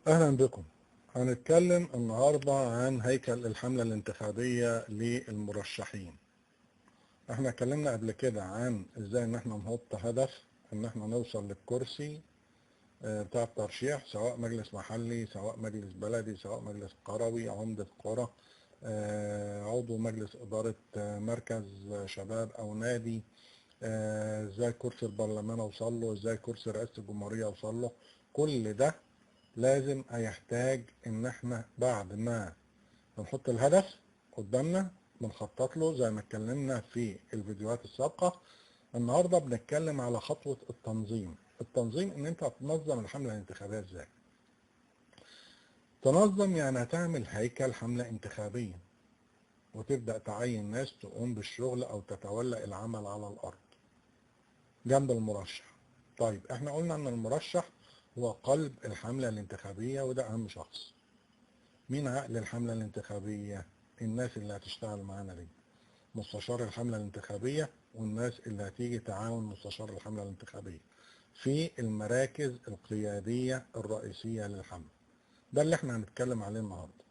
أهلا بكم. هنتكلم النهاردة عن هيكل الحملة الانتخابية للمرشحين. احنا اتكلمنا قبل كده عن ازاي ان احنا نحط هدف ان احنا نوصل للكرسي بتاع الترشيح، سواء مجلس محلي، سواء مجلس بلدي، سواء مجلس قروي، عمدة قرى، عضو مجلس إدارة مركز شباب أو نادي، ازاي كرسي البرلمان اوصل له، ازاي كرسي رئاسة الجمهورية اوصل له. كل ده لازم هيحتاج ان احنا بعد ما بنحط الهدف قدامنا بنخطط له زي ما اتكلمنا في الفيديوهات السابقة. النهاردة بنتكلم على خطوة التنظيم. التنظيم ان انت هتنظم الحملة الانتخابية ازاي. تنظم يعني هتعمل هيكل حملة انتخابية وتبدأ تعين ناس تقوم بالشغل او تتولى العمل على الارض جنب المرشح. طيب احنا قلنا ان المرشح هو قلب الحملة الانتخابية وده اهم شخص. مين عقل الحملة الانتخابية؟ الناس اللي هتشتغل معانا دي، مستشار الحملة الانتخابية والناس اللي هتيجي تعاون مستشار الحملة الانتخابية في المراكز القيادية الرئيسية للحملة. ده اللي احنا هنتكلم عليه النهاردة.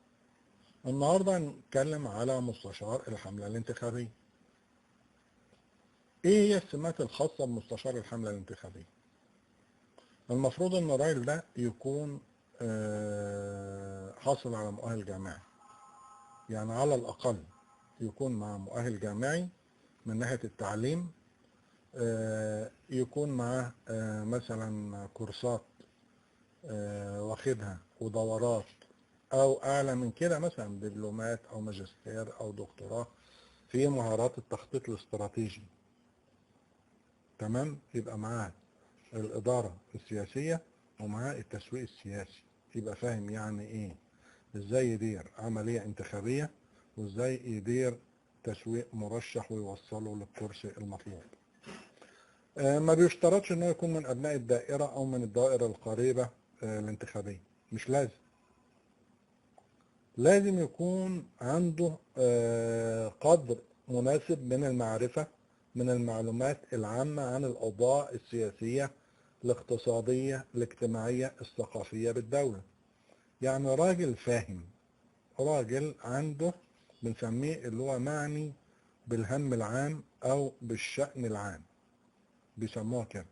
النهاردة هنتكلم على مستشار الحملة الانتخابية. ايه هي السمات الخاصة بمستشار الحملة الانتخابية؟ المفروض ان الراجل ده يكون حاصل على مؤهل جامعي، يعني على الأقل يكون مع مؤهل جامعي من ناحية التعليم، يكون معاه مثلا كورسات واخدها ودورات، أو أعلى من كده مثلا دبلومات أو ماجستير أو دكتوراه في مهارات التخطيط الاستراتيجي. تمام، يبقى معاه الإدارة السياسية ومعاه التسويق السياسي، يبقى فاهم يعني إيه، إزاي يدير عملية انتخابية وإزاي يدير تسويق مرشح ويوصله للكرسي المطلوب. ما بيشترطش إنه يكون من أبناء الدائرة أو من الدائرة القريبة الانتخابية، مش لازم. لازم يكون عنده قدر مناسب من المعرفة، من المعلومات العامة عن الأوضاع السياسية الاقتصادية الاجتماعية الثقافية بالدولة. يعني راجل فاهم، راجل عنده بنسميه اللي هو معني بالهم العام أو بالشأن العام، بيسموها كده.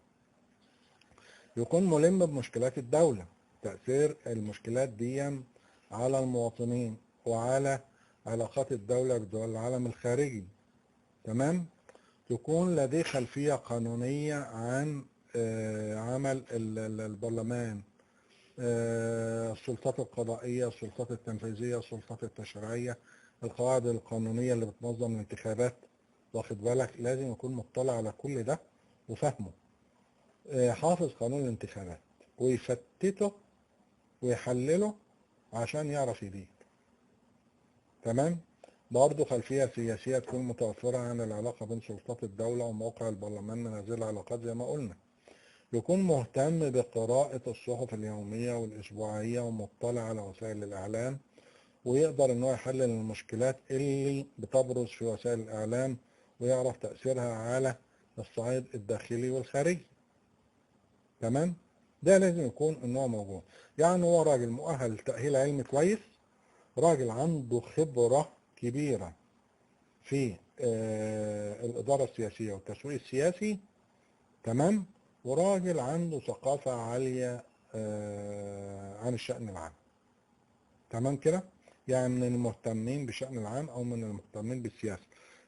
يكون ملم بمشكلات الدولة، تأثير المشكلات دي على المواطنين وعلى علاقات الدولة بدول العالم الخارجي. تمام. تكون لديه خلفية قانونية عن عمل البرلمان، السلطات القضائية، السلطات التنفيذية، السلطات التشريعية، القواعد القانونية اللي بتنظم الانتخابات. واخد بالك، لازم يكون مطلع على كل ده وفهمه. حافظ قانون الانتخابات ويفتته ويحلله عشان يعرف يدير. تمام. برضه خلفية سياسية تكون متوفرة عن العلاقة بين سلطات الدولة وموقع البرلمان من هذه العلاقات زي ما قلنا. يكون مهتم بقراءة الصحف اليومية والأسبوعية ومطلع على وسائل الإعلام، ويقدر إن هو يحلل المشكلات اللي بتبرز في وسائل الإعلام ويعرف تأثيرها على الصعيد الداخلي والخارجي. تمام. ده لازم يكون إن هو موجود. يعني هو راجل مؤهل تأهيل علمي كويس، راجل عنده خبرة كبيرة في الإدارة السياسية والتسويق السياسي. تمام. وراجل عنده ثقافة عالية عن الشأن العام. تمام كده، يعني من المهتمين بالشأن العام أو من المهتمين بالسياسة.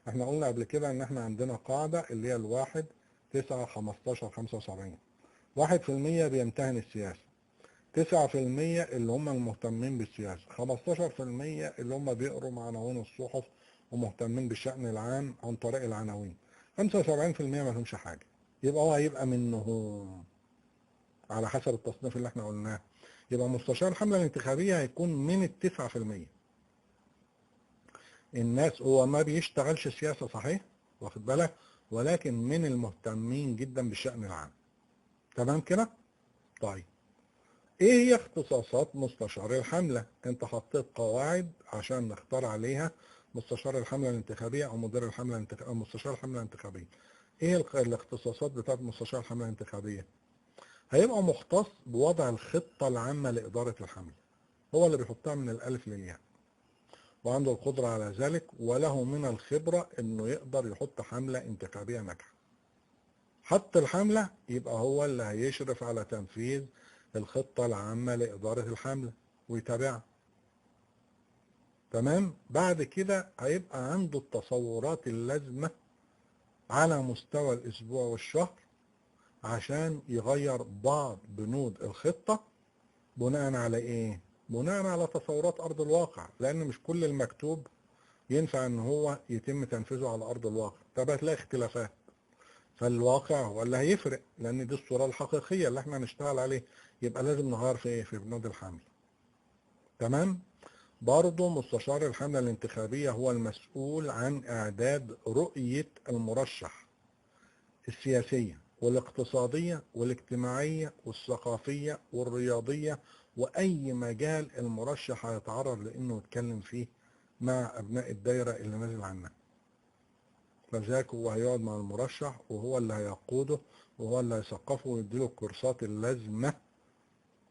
احنا قلنا قبل كده ان احنا عندنا قاعدة اللي هي 1/9/15/75. 1% بيمتهن السياسة، 9% اللي هم المهتمين بالسياسة، 15% اللي هم بيقروا عناوين الصحف ومهتمين بالشأن العام عن طريق العناوين، 75% ما لهمش حاجة. يبقى هو هيبقى منهم على حسب التصنيف اللي احنا قلناه. يبقى مستشار الحملة الانتخابية هيكون من ال9%. الناس هو ما بيشتغلش سياسة صحيح، واخد بالك، ولكن من المهتمين جدا بالشأن العام. تمام كده؟ طيب، ايه هي اختصاصات مستشار الحملة؟ انت حطيت قواعد عشان نختار عليها مستشار الحملة الانتخابية او مدير الحملة الانتخابية او مستشار الحملة الانتخابية. ايه الاختصاصات بتاعت مستشار الحملة الانتخابية؟ هيبقى مختص بوضع الخطة العامة لإدارة الحملة، هو اللي بيحطها من الألف للياء، وعنده القدرة على ذلك، وله من الخبرة إنه يقدر يحط حملة انتخابية ناجحة. حط الحملة يبقى هو اللي هيشرف على تنفيذ الخطة العامة لإدارة الحملة ويتابعها. تمام؟ بعد كده هيبقى عنده التصورات اللازمة على مستوى الأسبوع والشهر عشان يغير بعض بنود الخطة بناء على إيه؟ بناء على تصورات أرض الواقع، لأن مش كل المكتوب ينفع إن هو يتم تنفيذه على أرض الواقع، طب هتلاقي اختلافات. فالواقع هو اللي هيفرق، لأن دي الصورة الحقيقية اللي احنا هنشتغل عليه، يبقى لازم نغير في إيه؟ في بنود الحمل. تمام؟ برضه مستشار الحملة الانتخابية هو المسؤول عن إعداد رؤية المرشح السياسية والاقتصادية والاجتماعية والثقافية والرياضية، وأي مجال المرشح هيتعرض لأنه يتكلم فيه مع أبناء الدايرة اللي نازل عنها. فذاك هو هيقعد مع المرشح وهو اللي هيقوده وهو اللي هيثقفه ويديله الكورسات اللازمة،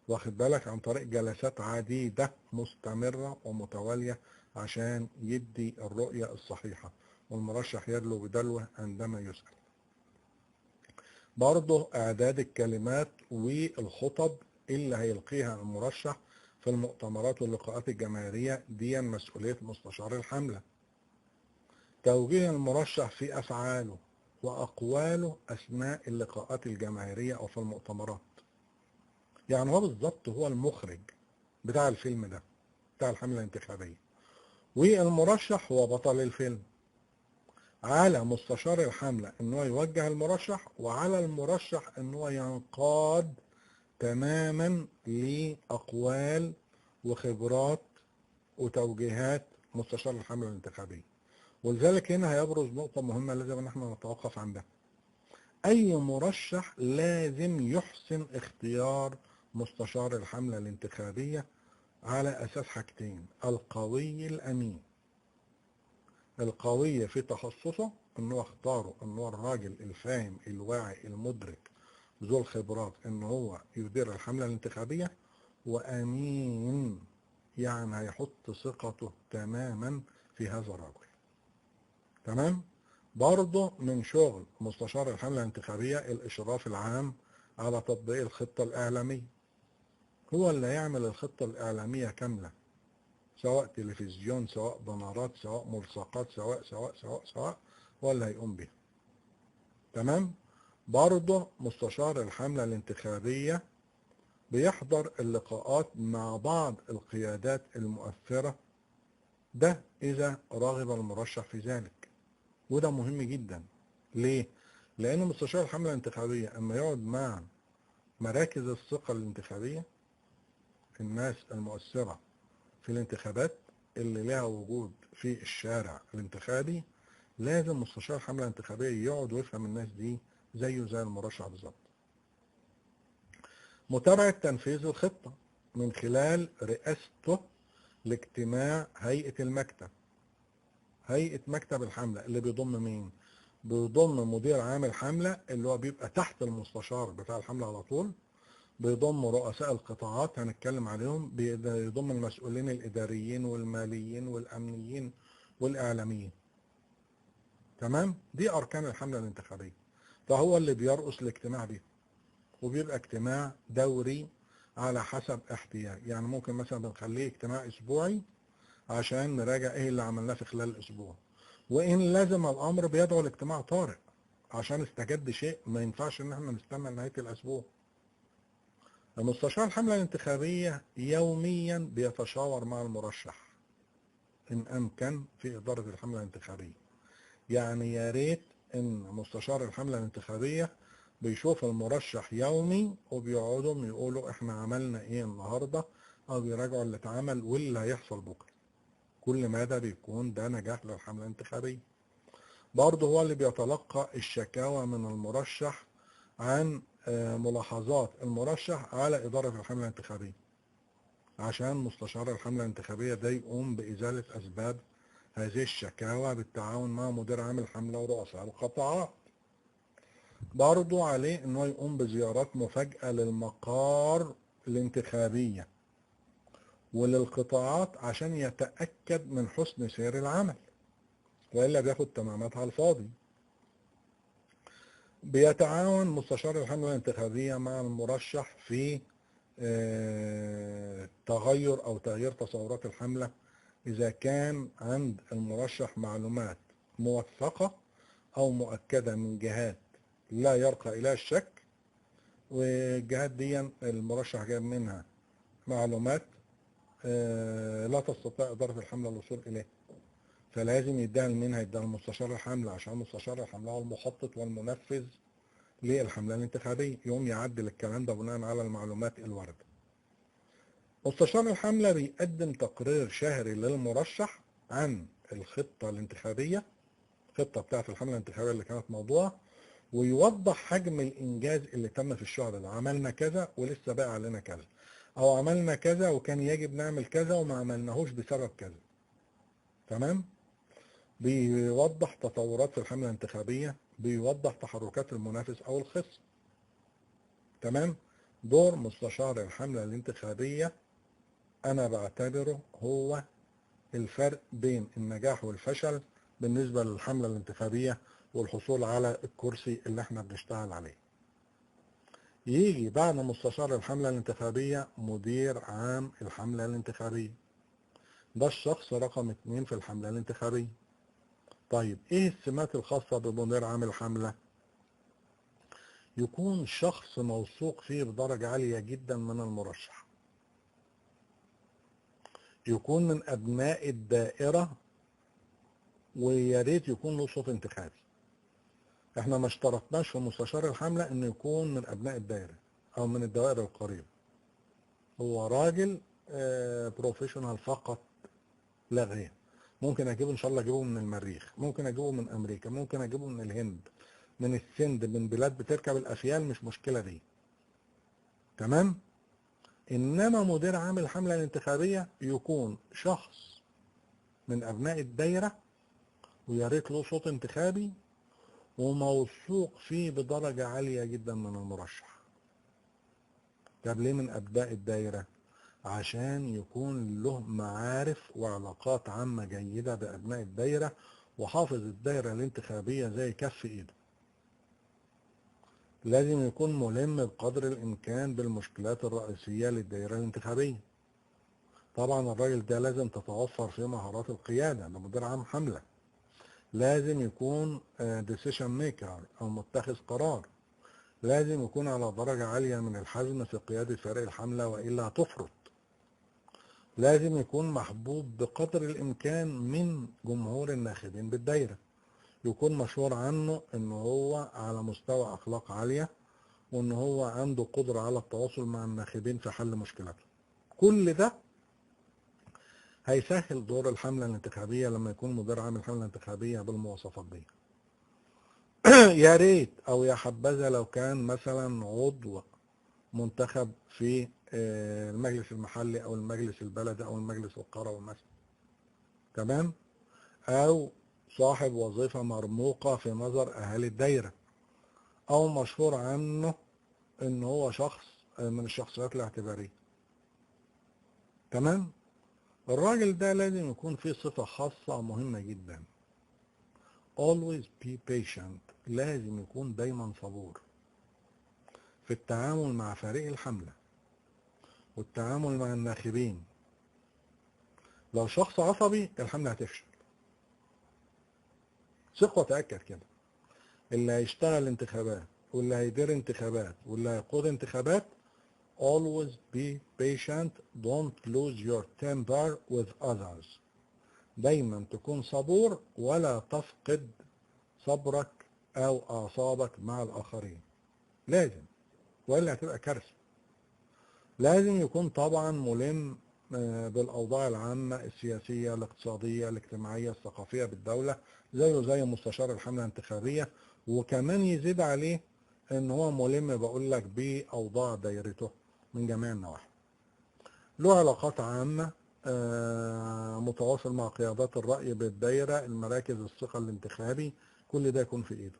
واخد بالك، عن طريق جلسات عديدة مستمرة ومتوالية عشان يدي الرؤية الصحيحة، والمرشح يدلو بدلوه عندما يسأل. برضه إعداد الكلمات والخطب اللي هيلقيها المرشح في المؤتمرات واللقاءات الجماهيرية، دي مسؤولية مستشار الحملة. توجيه المرشح في أفعاله وأقواله أثناء اللقاءات الجماهيرية أو في المؤتمرات. يعني هو بالظبط هو المخرج بتاع الفيلم ده، بتاع الحملة الانتخابية، والمرشح هو بطل الفيلم. على مستشار الحملة ان هو يوجه المرشح، وعلى المرشح ان هو ينقاد تماما لأقوال وخبرات وتوجيهات مستشار الحملة الانتخابية. ولذلك هنا هيبرز نقطة مهمة لازم ان احنا نتوقف عندها. اي مرشح لازم يحسن اختيار مستشار الحملة الانتخابية على اساس حاجتين: القوي الامين. القوي في تخصصه ان هو اختاره ان هو الراجل الفاهم الواعي المدرك ذو الخبرات ان هو يدير الحملة الانتخابية، وامين يعني هيحط ثقته تماما في هذا الرجل. تمام؟ برضه من شغل مستشار الحملة الانتخابية الاشراف العام على تطبيق الخطة الاعلامية. هو اللي يعمل الخطة الاعلامية كاملة، سواء تلفزيون سواء بنرات سواء ملصقات سواء هو اللي هيقوم بيها. تمام؟ برضه مستشار الحملة الانتخابية بيحضر اللقاءات مع بعض القيادات المؤثرة، ده إذا رغب المرشح في ذلك، وده مهم جدا. ليه؟ لأن مستشار الحملة الانتخابية أما يقعد مع مراكز الثقة الانتخابية، الناس المؤثرة في الانتخابات اللي لها وجود في الشارع الانتخابي، لازم مستشار الحملة الانتخابية يقعد ويفهم الناس دي زيه زي المرشح بالظبط. متابعة تنفيذ الخطة من خلال رئاسته لاجتماع هيئة المكتب. هيئة مكتب الحملة اللي بيضم مين؟ بيضم مدير عام الحملة اللي هو بيبقى تحت المستشار بتاع الحملة على طول، بيضم رؤساء القطاعات هنتكلم عليهم، بيضم المسؤولين الإداريين والماليين والأمنيين والإعلاميين. تمام؟ دي أركان الحملة الانتخابية، فهو اللي بيرأس الاجتماع بيه، وبيبقى اجتماع دوري على حسب احتياج. يعني ممكن مثلا بنخليه اجتماع أسبوعي عشان نراجع ايه اللي عملناه في خلال الأسبوع، وإن لازم الأمر بيدعو لاجتماع طارئ عشان استجد شيء، ما ينفعش إن احنا نستنى لنهاية الأسبوع. مستشار الحملة الانتخابية يوميا بيتشاور مع المرشح إن أمكن في إدارة الحملة الانتخابية. يعني يا ريت إن مستشار الحملة الانتخابية بيشوف المرشح يومي وبيقعدوا يقولوا إحنا عملنا إيه النهاردة، أو بيراجعوا اللي اتعمل واللي هيحصل بكرة. كل ما ده بيكون ده نجاح للحملة الانتخابية. برضه هو اللي بيتلقى الشكاوى من المرشح عن ملاحظات المرشح على إدارة الحملة الانتخابية، عشان مستشار الحملة الانتخابية ده يقوم بإزالة أسباب هذه الشكاوى بالتعاون مع مدير عام الحملة ورؤساء القطاعات. برضو عليه انه يقوم بزيارات مفاجئة للمقار الانتخابية وللقطاعات عشان يتأكد من حسن سير العمل، وإلا بياخد تمامات على الفاضي. بيتعاون مستشار الحملة الانتخابية مع المرشح في تغير أو تغيير تصورات الحملة إذا كان عند المرشح معلومات موثقة أو مؤكدة من جهات لا يرقى إليها الشك، والجهات دي المرشح جاب منها معلومات لا تستطيع إدارة الحملة الوصول إليها، فلازم يديها لمين؟ هيديها لمستشار الحملة، عشان مستشار الحملة هو المخطط والمنفذ للحملة الانتخابية، يقوم يعدل الكلام ده بناء على المعلومات الواردة. مستشار الحملة بيقدم تقرير شهري للمرشح عن الخطة الانتخابية، الخطة بتاعة الحملة الانتخابية اللي كانت موضوع، ويوضح حجم الإنجاز اللي تم في الشهر ده، عملنا كذا ولسه باقي علينا كذا، أو عملنا كذا وكان يجب نعمل كذا وما عملناهوش بسبب كذا. تمام؟ بيوضح تطورات في الحملة الانتخابية، بيوضح تحركات المنافس أو الخصم. تمام؟ دور مستشار الحملة الانتخابية أنا بعتبره هو الفرق بين النجاح والفشل بالنسبة للحملة الانتخابية والحصول على الكرسي اللي احنا بنشتغل عليه. يجي بعد مستشار الحملة الانتخابية مدير عام الحملة الانتخابية، ده الشخص رقم 2 في الحملة الانتخابية. طيب ايه السمات الخاصة بمدير عام الحملة؟ يكون شخص موثوق فيه بدرجة عالية جدا من المرشح، يكون من أبناء الدائرة، ويا ريت يكون له صوت انتخابي. احنا ما اشترطناش في مستشار الحملة انه يكون من أبناء الدائرة أو من الدوائر القريبة، هو راجل بروفيشنال فقط لا غير. ممكن اجيبه ان شاء الله، اجيبه من المريخ، ممكن اجيبه من امريكا، ممكن اجيبه من الهند، من السند، من بلاد بتركب الافيال، مش مشكلة دي. تمام؟ انما مدير عام الحملة الانتخابية يكون شخص من ابناء الدايرة، ويا ريت له صوت انتخابي، وموثوق فيه بدرجة عالية جدا من المرشح. طب ليه من ابناء الدايرة؟ عشان يكون له معارف وعلاقات عامة جيدة بأبناء الدايرة، وحافظ الدايرة الانتخابية زي كف إيده. لازم يكون ملم بقدر الإمكان بالمشكلات الرئيسية للدايرة الانتخابية. طبعا الراجل ده لازم تتوفر فيه مهارات القيادة، ده مدير عام حملة. لازم يكون decision maker أو متخذ قرار. لازم يكون على درجة عالية من الحزم في قيادة فريق الحملة، وإلا هتفرط. لازم يكون محبوب بقدر الإمكان من جمهور الناخبين بالدايرة، يكون مشهور عنه إن هو على مستوى أخلاق عالية، وإن هو عنده قدرة على التواصل مع الناخبين في حل مشكلاتهم. كل ده هيسهل دور الحملة الانتخابية لما يكون مدير عام الحملة الانتخابية بالمواصفات دي. يا ريت أو يا حبذا لو كان مثلا عضو منتخب في المجلس المحلي أو المجلس البلدي أو المجلس القروي مثلا. تمام؟ أو صاحب وظيفة مرموقة في نظر أهالي الدايرة، أو مشهور عنه إن هو شخص من الشخصيات الاعتبارية. تمام؟ الراجل ده لازم يكون فيه صفة خاصة مهمة جدا، always be patient. لازم يكون دايما صبور في التعامل مع فريق الحملة والتعامل مع الناخبين. لو شخص عصبي الحملة هتفشل، ثق وتأكد كده. اللي هيشتغل انتخابات واللي هيدير انتخابات واللي هيقود انتخابات always be patient, don't lose your temper with others. دايما تكون صبور ولا تفقد صبرك او اعصابك مع الاخرين، لازم، والا هتبقى كارثه. لازم يكون طبعا ملم بالاوضاع العامه السياسيه الاقتصاديه الاجتماعيه الثقافيه بالدوله، زيه زي مستشار الحمله الانتخابيه، وكمان يزيد عليه ان هو ملم بقول لك باوضاع دايرته من جميع النواحي. له علاقات عامه، متواصل مع قيادات الرأي بالدايرة، المراكز الثقة الانتخابي، كل ده يكون في ايده.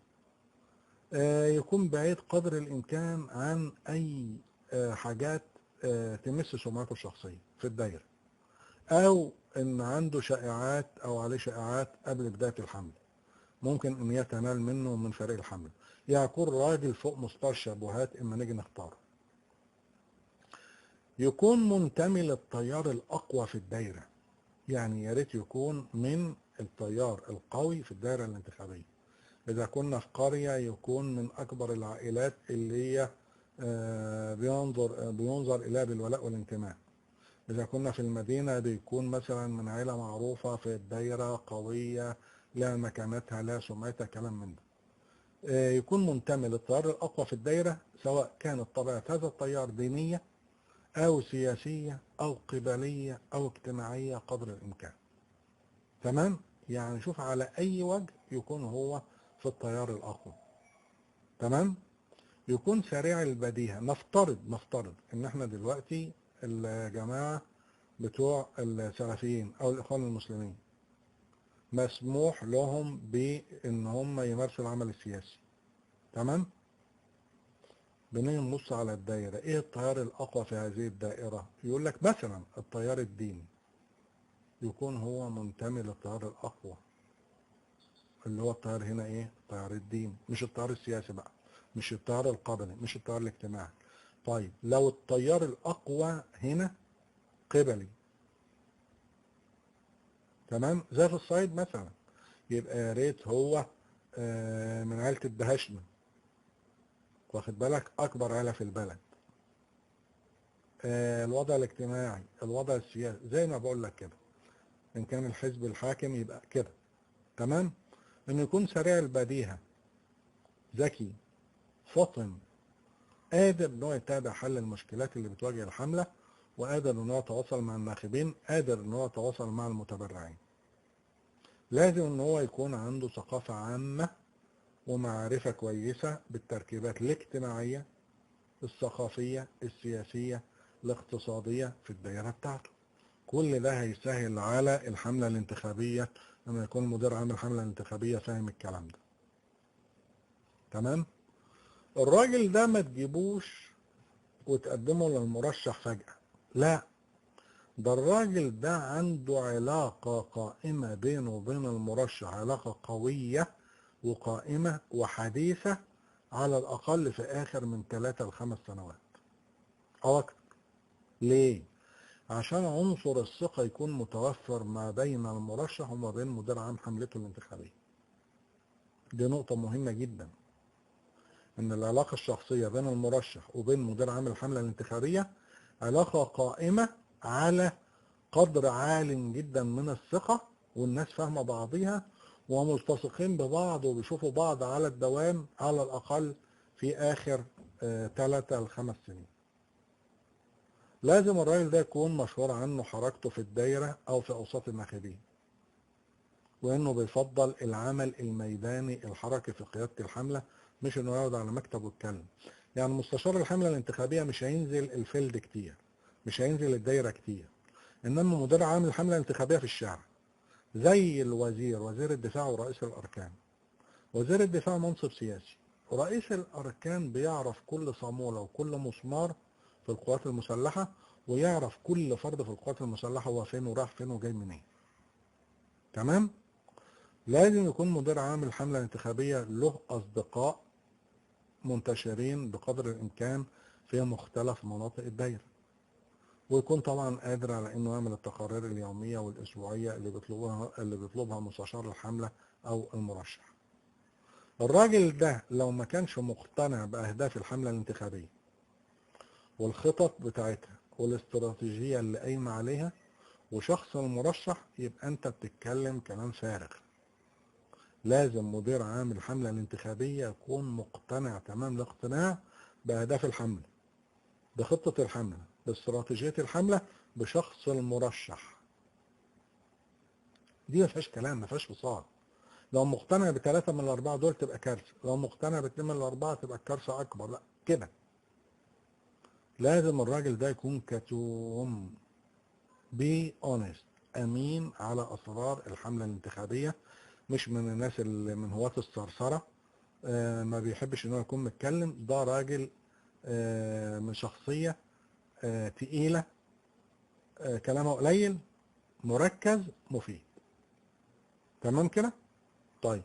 يكون بعيد قدر الإمكان عن أي حاجات تمس سمعته الشخصية في الدايرة، أو إن عنده شائعات أو عليه شائعات قبل بداية الحمل ممكن إن يتنال منه من فريق الحمل. يعني يكون راجل فوق مستوى الشبهات إما نيجي نختاره. يكون منتمي للتيار الأقوى في الدايرة، يعني يا ريت يكون من التيار القوي في الدايرة الانتخابية. إذا كنا في قرية يكون من أكبر العائلات اللي هي بينظر إليها بالولاء والانتماء. إذا كنا في المدينة بيكون مثلا من عائلة معروفة في الدايرة، قوية، لها مكانتها، لها سمعتها، كلام من ده. يكون منتمي للتيار الأقوى في الدايرة، سواء كانت طبيعة هذا التيار دينية أو سياسية أو قبلية أو اجتماعية قدر الإمكان. تمام؟ يعني شوف على أي وجه يكون هو في التيار الأقوى. تمام؟ يكون سريع البديهة. نفترض إن إحنا دلوقتي الجماعة بتوع السلفيين أو الإخوان المسلمين مسموح لهم بإن هم يمارسوا العمل السياسي. تمام؟ بنيجي نبص على الدائرة، إيه التيار الأقوى في هذه الدائرة؟ يقول لك مثلا التيار الديني، يكون هو منتمي للتيار الأقوى اللي هو التيار هنا إيه؟ التيار الديني، مش التيار السياسي بقى، مش التيار القبلي، مش التيار الاجتماعي. طيب لو التيار الأقوى هنا قبلي، تمام، زي في الصعيد مثلا، يبقى يا ريت هو من عيلة الدهشنا، واخد بالك، أكبر عيلة في البلد. الوضع الاجتماعي، الوضع السياسي، زي ما بقول لك كده، إن كان الحزب الحاكم يبقى كده. تمام؟ إنه يكون سريع البديهة، ذكي، فطن، قادر إن هو يتابع حل المشكلات اللي بتواجه الحملة، وقادر إن هو يتواصل مع الناخبين، قادر إن هو يتواصل مع المتبرعين. لازم إن هو يكون عنده ثقافة عامة ومعرفة كويسة بالتركيبات الاجتماعية، الثقافية، السياسية، الاقتصادية في الدائرة بتاعته. كل ده هيسهل على الحملة الانتخابية لما يكون مدير عام الحملة الانتخابية فاهم الكلام ده. تمام؟ الراجل ده ما تجيبوش وتقدمه للمرشح فجأة، لا، ده الراجل ده عنده علاقة قائمة بينه وبين المرشح، علاقة قوية وقائمة وحديثة، على الأقل في آخر من 3 ل5 سنوات أو أكتر. ليه؟ عشان عنصر الثقة يكون متوفر ما بين المرشح وما بين مدير عام حملته الانتخابية. دي نقطة مهمة جدا، إن العلاقة الشخصية بين المرشح وبين مدير عام الحملة الانتخابية علاقة قائمة على قدر عال جدا من الثقة، والناس فاهمة بعضيها وملتصقين ببعض وبيشوفوا بعض على الدوام على الأقل في آخر 3 ل5 سنين. لازم الراجل ده يكون مشهور عنه حركته في الدايرة أو في أوساط الناخبين، وإنه بيفضل العمل الميداني الحركي في قيادة الحملة، مش إنه يقعد على مكتب ويتكلم. يعني مستشار الحملة الانتخابية مش هينزل الفيلد كتير، مش هينزل الدايرة كتير، إنما مدير عام الحملة الانتخابية في الشارع، زي الوزير، وزير الدفاع ورئيس الأركان. وزير الدفاع منصب سياسي، ورئيس الأركان بيعرف كل صامولة وكل مسمار في القوات المسلحة، ويعرف كل فرد في القوات المسلحة هو فين وراح فين وجاي منين. تمام؟ لازم يكون مدير عام الحملة الانتخابية له أصدقاء منتشرين بقدر الإمكان في مختلف مناطق الدايرة، ويكون طبعا قادر على إنه يعمل التقارير اليومية والأسبوعية اللي بيطلبها مستشار الحملة أو المرشح. الراجل ده لو ما كانش مقتنع بأهداف الحملة الانتخابية والخطط بتاعتها والاستراتيجية اللي قايمة عليها وشخص المرشح، يبقى أنت بتتكلم كلام فارغ. لازم مدير عام الحملة الانتخابية يكون مقتنع تمام الاقتناع بأهداف الحملة، بخطة الحملة، باستراتيجية الحملة، بشخص المرشح. دي ما فيهاش كلام، ما فيهاش فصال. لو مقتنع ب3 من ال4 دول تبقى كارثة، لو مقتنع ب2 من ال4 تبقى الكارثة أكبر. لا كده، لازم الراجل ده يكون كتوم، بي اونست، أمين على أسرار الحملة الانتخابية، مش من الناس اللي من هواة الثرثرة ما بيحبش ان هو يكون متكلم، ده راجل من شخصية تقيلة، كلامه قليل، مركز، مفيد. تمام كده؟ طيب،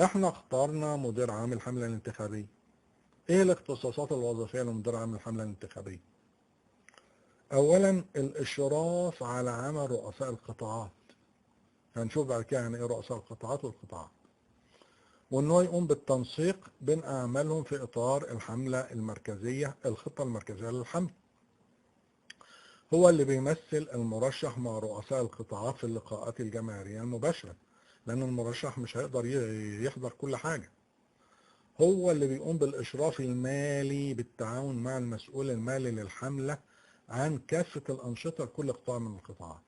احنا اخترنا مدير عام الحملة الانتخابية. ايه الاختصاصات الوظيفية لمدير عام الحملة الانتخابية؟ اولا الاشراف على عمل رؤساء القطاعات. هنشوف بعد كده يعني ايه رؤساء القطاعات والقطاعات. وان هو يقوم بالتنسيق بين اعمالهم في اطار الحملة المركزية، الخطة المركزية للحملة. هو اللي بيمثل المرشح مع رؤساء القطاعات في اللقاءات الجماهيرية المباشرة، لأن المرشح مش هيقدر يحضر كل حاجة. هو اللي بيقوم بالإشراف المالي بالتعاون مع المسؤول المالي للحملة عن كافة الأنشطة لكل قطاع من القطاعات.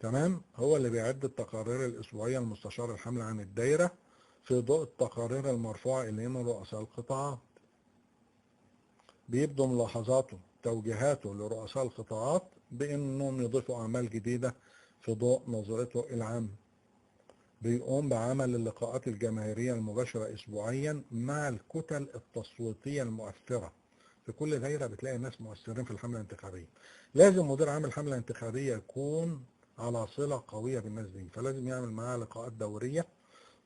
تمام؟ هو اللي بيعد التقارير الأسبوعية لمستشار الحملة عن الدايرة في ضوء التقارير المرفوعة إليه من رؤساء القطاعات. بيبدو ملاحظاته توجيهاته لرؤساء القطاعات بأنهم يضيفوا أعمال جديدة في ضوء نظرته العامة. بيقوم بعمل اللقاءات الجماهيرية المباشرة أسبوعيا مع الكتل التصويتية المؤثرة. في كل دايرة بتلاقي ناس مؤثرين في الحملة الانتخابية. لازم مدير عام الحملة الانتخابية يكون على صلة قوية بالناس دي، فلازم يعمل معاها لقاءات دورية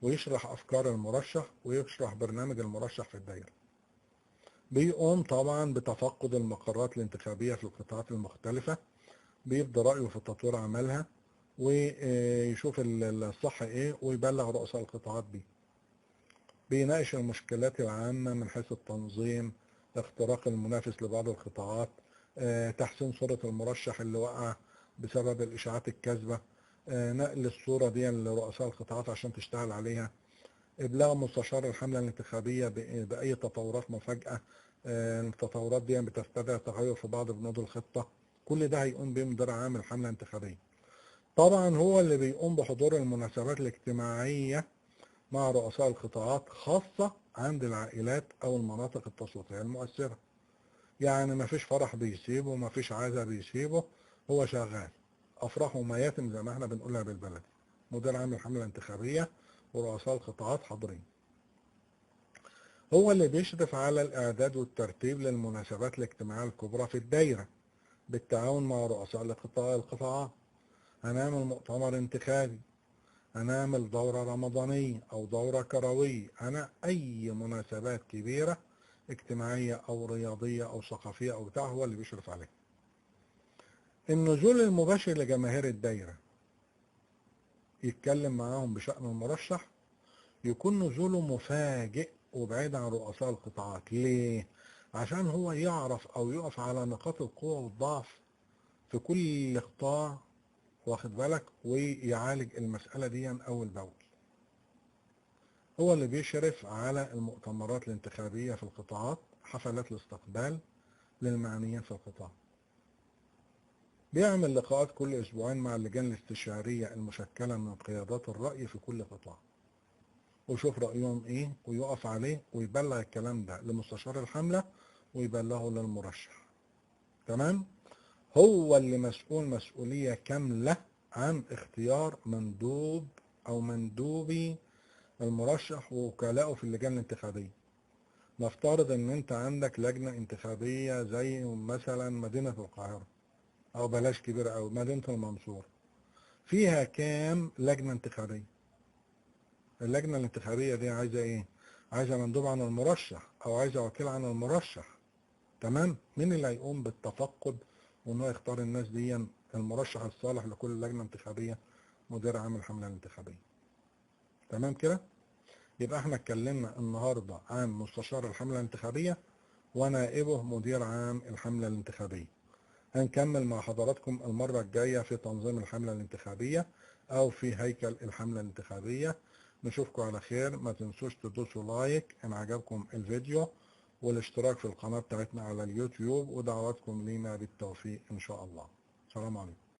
ويشرح أفكار المرشح ويشرح برنامج المرشح في الدايرة. بيقوم طبعا بتفقد المقرات الانتخابية في القطاعات المختلفة، بيبدأ رأيه في تطوير عملها ويشوف الصح ايه ويبلغ رؤساء القطاعات بيه. بيناقش المشكلات العامة من حيث التنظيم، اختراق المنافس لبعض القطاعات، تحسين صورة المرشح اللي وقع بسبب الإشاعات الكاذبة، نقل الصورة دي لرؤساء القطاعات عشان تشتغل عليها، إبلاغ مستشار الحملة الانتخابية بأي تطورات مفاجئة. التطورات دي بتستدعي تغير في بعض بنود الخطة. كل ده هيقوم به مدير عام الحملة الانتخابية. طبعا هو اللي بيقوم بحضور المناسبات الاجتماعية مع رؤساء القطاعات، خاصة عند العائلات أو المناطق التصويتية المؤثرة. يعني ما فيش فرح بيسيبه، ما فيش عزا بيسيبه، هو شغال. أفراح ومياتم زي ما احنا بنقولها بالبلدي. مدير عام الحملة الانتخابية ورؤساء القطاعات حاضرين. هو اللي بيشرف على الإعداد والترتيب للمناسبات الاجتماعية الكبرى في الدايرة بالتعاون مع رؤساء القطاعات. هنعمل مؤتمر انتخابي، هنعمل دورة رمضانية أو دورة كروية، أي مناسبات كبيرة اجتماعية أو رياضية أو ثقافية أو بتاع، هو اللي بيشرف عليها. النزول المباشر لجماهير الدايرة يتكلم معاهم بشأن المرشح، يكون نزوله مفاجئ وبعيد عن رؤساء القطاعات. ليه؟ عشان هو يعرف أو يقف على نقاط القوة والضعف في كل قطاع، واخد بالك، ويعالج المسألة دي أول بأول. هو اللي بيشرف على المؤتمرات الانتخابية في القطاعات، حفلات الاستقبال للمعنيين في القطاع. بيعمل لقاءات كل أسبوعين مع اللجان الاستشارية المشكلة من قيادات الرأي في كل قطاع، ويشوف رأيهم إيه ويقف عليه ويبلغ الكلام ده لمستشار الحملة ويبلغه للمرشح. تمام؟ هو اللي مسؤول مسؤولية كاملة عن اختيار مندوب أو مندوبي المرشح ووكلائه في اللجان الانتخابية. نفترض ان انت عندك لجنة انتخابية زي مثلا مدينة القاهرة، او بلاش كبيرة او مدينة المنصورة، فيها كام لجنة انتخابية؟ اللجنة الانتخابية دي عايزة ايه؟ عايزة مندوب عن المرشح او عايزة وكيل عن المرشح. تمام؟ مين اللي هيقوم بالتفقد وان هو يختار الناس دي المرشح الصالح لكل لجنة انتخابية؟ مدير عام الحملة الانتخابية. تمام كده؟ يبقى احنا اتكلمنا النهاردة عن مستشار الحملة الانتخابية ونائبه مدير عام الحملة الانتخابية. هنكمل مع حضراتكم المرة الجاية في تنظيم الحملة الانتخابية أو في هيكل الحملة الانتخابية. نشوفكم على خير. ما تنسوش تدوسوا لايك إن عجبكم الفيديو، والاشتراك في القناة بتاعتنا على اليوتيوب، ودعواتكم لينا بالتوفيق إن شاء الله. السلام عليكم.